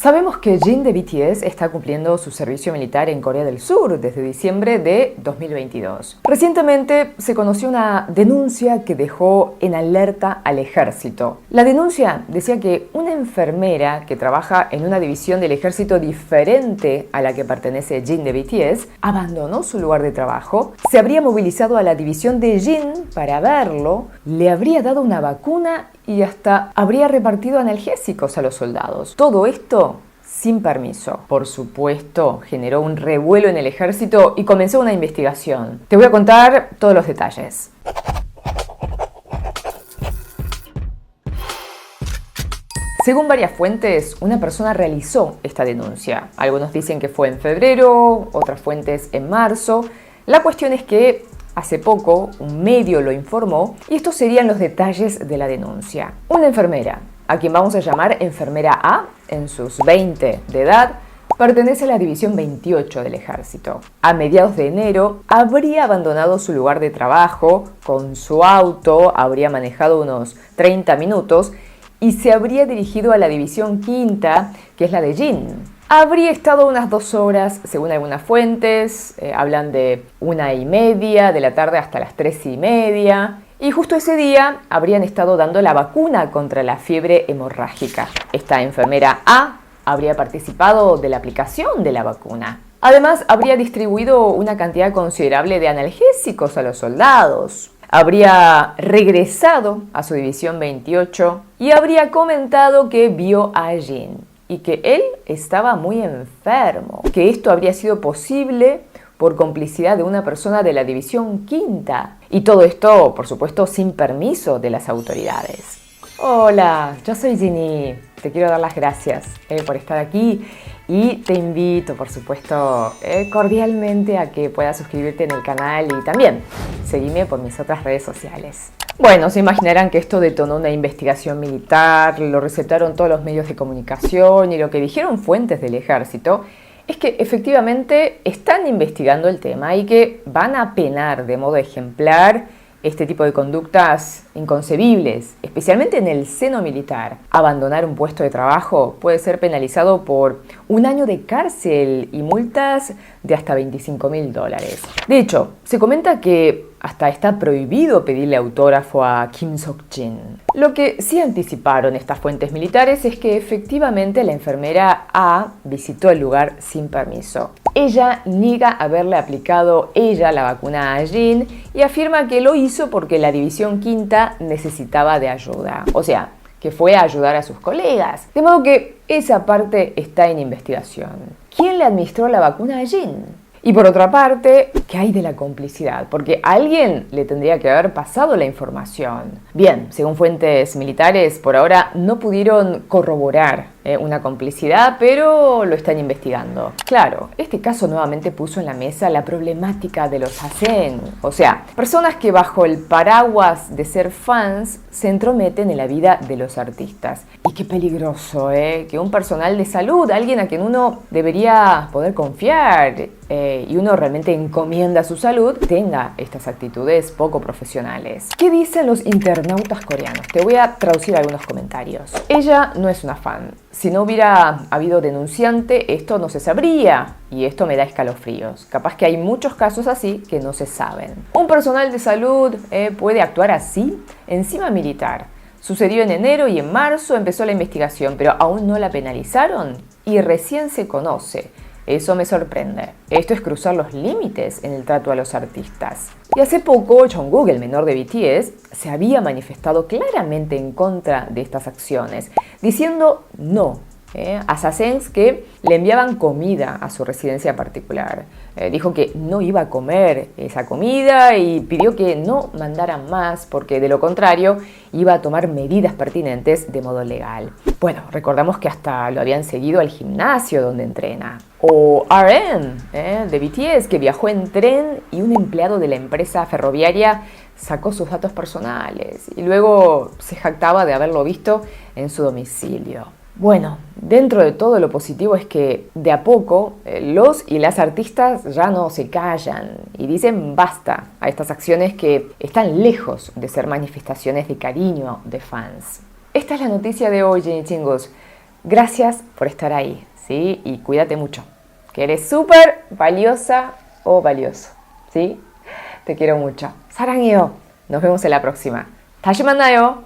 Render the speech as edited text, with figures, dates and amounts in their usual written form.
Sabemos que Jin de BTS está cumpliendo su servicio militar en Corea del Sur desde diciembre de 2022. Recientemente se conoció una denuncia que dejó en alerta al ejército. La denuncia decía que una enfermera que trabaja en una división del ejército diferente a la que pertenece Jin de BTS abandonó su lugar de trabajo, se habría movilizado a la división de Jin para verlo, le habría dado una vacuna y hasta habría repartido analgésicos a los soldados. Todo esto sin permiso. Por supuesto, generó un revuelo en el ejército y comenzó una investigación. Te voy a contar todos los detalles. Según varias fuentes, una persona realizó esta denuncia. Algunos dicen que fue en febrero, otras fuentes en marzo. La cuestión es que hace poco un medio lo informó y estos serían los detalles de la denuncia. Una enfermera, a quien vamos a llamar enfermera A, en sus 20 de edad, pertenece a la división 28 del ejército. A mediados de enero habría abandonado su lugar de trabajo con su auto, habría manejado unos 30 minutos y se habría dirigido a la división quinta, que es la de Jin. Habría estado unas 2 horas, según algunas fuentes, hablan de 1:30 de la tarde hasta las 3:30, y justo ese día habrían estado dando la vacuna contra la fiebre hemorrágica. Esta enfermera A habría participado de la aplicación de la vacuna. Además, habría distribuido una cantidad considerable de analgésicos a los soldados. Habría regresado a su división 28 y habría comentado que vio a Jin y que él estaba muy enfermo, que esto habría sido posible por complicidad de una persona de la división quinta. Y todo esto, por supuesto, sin permiso de las autoridades. Hola, yo soy Ginny. Te quiero dar las gracias por estar aquí y te invito, por supuesto, cordialmente a que puedas suscribirte en el canal y también seguirme por mis otras redes sociales. Bueno, se imaginarán que esto detonó una investigación militar, lo recetaron todos los medios de comunicación y lo que dijeron fuentes del ejército es que efectivamente están investigando el tema y que van a penar de modo ejemplar este tipo de conductas inconcebibles, especialmente en el seno militar. Abandonar un puesto de trabajo puede ser penalizado por 1 año de cárcel y multas de hasta $25.000. De hecho, se comenta que hasta está prohibido pedirle autógrafo a Kim Sok-jin. Lo que sí anticiparon estas fuentes militares es que efectivamente la enfermera A visitó el lugar sin permiso. Ella niega haberle aplicado la vacuna a Jin y afirma que lo hizo porque la división quinta necesitaba de ayuda. O sea, que fue a ayudar a sus colegas. De modo que esa parte está en investigación. ¿Quién le administró la vacuna a Jin? Y por otra parte, ¿qué hay de la complicidad? Porque alguien le tendría que haber pasado la información. Bien, según fuentes militares, por ahora no pudieron corroborar una complicidad, pero lo están investigando. Claro, este caso nuevamente puso en la mesa la problemática de los hacen, o sea, personas que bajo el paraguas de ser fans se entrometen en la vida de los artistas. Y qué peligroso, que un personal de salud, alguien a quien uno debería poder confiar y uno realmente encomienda su salud, tenga estas actitudes poco profesionales. ¿Qué dicen los internautas coreanos? Te voy a traducir algunos comentarios. Ella no es una fan. Si no hubiera habido denunciante, esto no se sabría y esto me da escalofríos. Capaz que hay muchos casos así que no se saben. Un personal de salud puede actuar así encima militar. Sucedió en enero y en marzo empezó la investigación, pero aún no la penalizaron y recién se conoce. Eso me sorprende. Esto es cruzar los límites en el trato a los artistas. Y hace poco, Jungkook, el menor de BTS, se había manifestado claramente en contra de estas acciones, diciendo no a sasaengs que le enviaban comida a su residencia particular. Dijo que no iba a comer esa comida y pidió que no mandaran más porque de lo contrario iba a tomar medidas pertinentes de modo legal. Bueno, recordamos que hasta lo habían seguido al gimnasio donde entrena. O RM de BTS, que viajó en tren y un empleado de la empresa ferroviaria sacó sus datos personales y luego se jactaba de haberlo visto en su domicilio. Bueno, dentro de todo lo positivo es que de a poco los y las artistas ya no se callan y dicen basta a estas acciones que están lejos de ser manifestaciones de cariño de fans. Esta es la noticia de hoy, Jenny Chingos. Gracias por estar ahí, ¿sí? Y cuídate mucho, que eres súper valiosa o valioso, ¿sí? Te quiero mucho. 사랑해요. Nos vemos en la próxima. 다시 만나요.